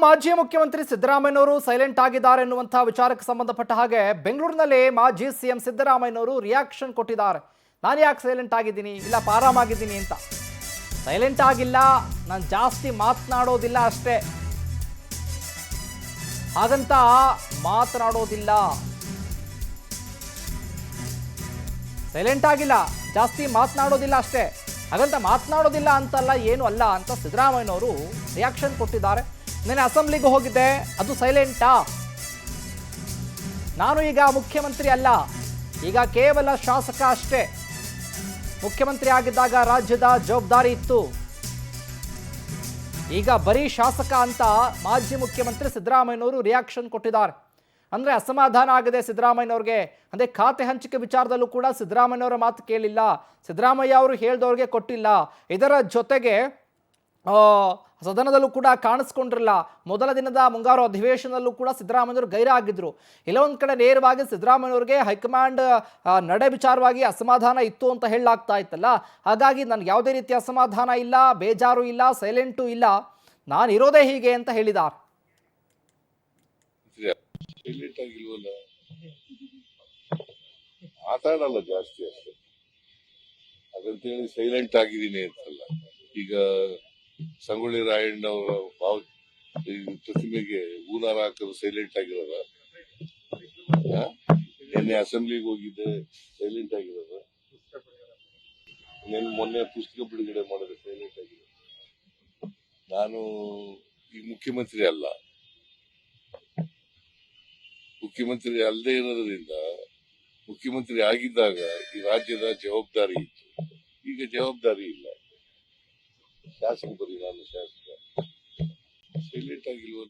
ಮಾಜಿ ಮುಖ್ಯಮಂತ್ರಿ ಸಿದ್ದರಾಮಯ್ಯನವರು ಸೈಲೆಂಟ್ ಆಗಿದ್ದಾರೆ ಎನ್ನುವಂತಹ ವಿಚಾರಕ್ಕೆ ಸಂಬಂಧಪಟ್ಟ ಹಾಗೆ ಬೆಂಗಳೂರಿನಲ್ಲಿ ಮಾಜಿ ಸಿಎಂ ಸಿದ್ದರಾಮಯ್ಯನವರು ರಿಯಾಕ್ಷನ್ ಕೊಟ್ಟಿದ್ದಾರೆ. ನಾನು ಯಾಕೆ ಸೈಲೆಂಟ್ ಆಗಿದ್ದೀನಿ, ಇಲ್ಲ ಆರಾಮಾಗಿದ್ದೀನಿ ಅಂತ. ಸೈಲೆಂಟ್ ಆಗಿಲ್ಲ, ನಾನು ಜಾಸ್ತಿ ಮಾತನಾಡೋದಿಲ್ಲ ಅಷ್ಟೇ, ಹಾಗಂತ ಮಾತನಾಡೋದಿಲ್ಲ. ಸೈಲೆಂಟ್ ಆಗಿಲ್ಲ, ಜಾಸ್ತಿ ಮಾತನಾಡೋದಿಲ್ಲ ಅಷ್ಟೇ, ಹಾಗಂತ ಮಾತನಾಡೋದಿಲ್ಲ ಅಂತಲ್ಲ, ಏನು ಅಲ್ಲ ಅಂತ ಸಿದ್ದರಾಮಯ್ಯನವರು ರಿಯಾಕ್ಷನ್ ಕೊಟ್ಟಿದ್ದಾರೆ. ನಾನು ಅಸೆಂಬ್ಲಿಗೆ ಹೋಗಿದ್ದೆ, ಅದು ಸೈಲೆಂಟಾ? ನಾನು ಈಗ ಮುಖ್ಯಮಂತ್ರಿ ಅಲ್ಲ, ಈಗ ಕೇವಲ ಶಾಸಕ ಅಷ್ಟೇ. ಮುಖ್ಯಮಂತ್ರಿ ಆಗಿದ್ದಾಗ ರಾಜ್ಯದ ಜವಾಬ್ದಾರಿ ಇತ್ತು, ಈಗ ಬರೀ ಶಾಸಕ ಅಂತ ಮಾಜಿ ಮುಖ್ಯಮಂತ್ರಿ ಸಿದ್ದರಾಮಯ್ಯನವರು ರಿಯಾಕ್ಷನ್ ಕೊಟ್ಟಿದ್ದಾರೆ. ಅಂದರೆ ಅಸಮಾಧಾನ ಆಗಿದೆ ಸಿದ್ದರಾಮಯ್ಯನವ್ರಿಗೆ. ಅಂದರೆ ಖಾತೆ ಹಂಚಿಕೆ ವಿಚಾರದಲ್ಲೂ ಕೂಡ ಸಿದ್ದರಾಮಯ್ಯನವರ ಮಾತು ಕೇಳಿಲ್ಲ, ಸಿದ್ದರಾಮಯ್ಯ ಅವರು ಹೇಳ್ದವ್ರಿಗೆ ಕೊಟ್ಟಿಲ್ಲ. ಇದರ ಜೊತೆಗೆ ಸದನದಲ್ಲೂ ಕೂಡ ಕಾಣಿಸ್ಕೊಂಡಿರಲ್ಲ. ಮೊದಲ ದಿನದ ಮುಂಗಾರು ಅಧಿವೇಶನದಲ್ಲೂ ಕೂಡ ಸಿದ್ದರಾಮಯ್ಯವರು ಗೈರ ಆಗಿದ್ರು. ಇಲ್ಲೊಂದು ಕಡೆ ನೇರವಾಗಿ ಸಿದ್ದರಾಮಯ್ಯವ್ರಿಗೆ ಹೈಕಮಾಂಡ್ ನಡೆ ವಿಚಾರವಾಗಿ ಅಸಮಾಧಾನ ಇತ್ತು ಅಂತ ಹೇಳಲಾಗ್ತಾ ಇತ್ತಲ್ಲ. ಹಾಗಾಗಿ ನನಗೆ ಯಾವುದೇ ರೀತಿಯ ಅಸಮಾಧಾನ ಇಲ್ಲ, ಬೇಜಾರು ಇಲ್ಲ, ಸೈಲೆಂಟು ಇಲ್ಲ, ನಾನು ಇರೋದೇ ಹೀಗೆ ಅಂತ ಹೇಳಿದ್ದಾರೆ. ಮಾತಾಡಲ್ಲ ಜಾಸ್ತಿ ಅಷ್ಟೇ, ಹಾಗಂತೇಳಿ ಸೈಲೆಂಟ್ ಆಗಿದ್ದೀನಿ ಅಂತಲ್ಲ. ಈಗ ಸಂಗೊಳ್ಳಿ ರಾಯಣ್ಣ ಅವರ ಪ್ರತಿಮೆಗೆ ಹೂನಾರ ಹಾಕೋದು ಸೈಲೆಂಟ್ ಆಗಿರೋದ? ನಿನ್ನೆ ಅಸೆಂಬ್ಲಿಗೆ ಹೋಗಿದ್ದೆ, ಸೈಲೆಂಟ್ ಆಗಿರೋದ? ಮೊನ್ನೆ ಪುಸ್ತಕ ಬಿಡುಗಡೆ ಮಾಡಿದ್ರೆ ಸೈಲೆಂಟ್ ಆಗಿರೋದು? ನಾನು ಈ ಮುಖ್ಯಮಂತ್ರಿ ಅಲ್ಲ, ಮುಖ್ಯಮಂತ್ರಿ ಅಲ್ಲದೆ ಇರೋದ್ರಿಂದ ಮುಖ್ಯಮಂತ್ರಿ ಆಗಿದ್ದಾಗ ಈ ರಾಜ್ಯದ ಜವಾಬ್ದಾರಿ ಇತ್ತು, ಈಗ ಜವಾಬ್ದಾರಿ ಇಲ್ಲ. ಶಾಸಕ ಬರೀ ನಾನು ಶಾಸಕ, ಸೈಲೆಂಟ್ ಆಗಿಲ್ವ?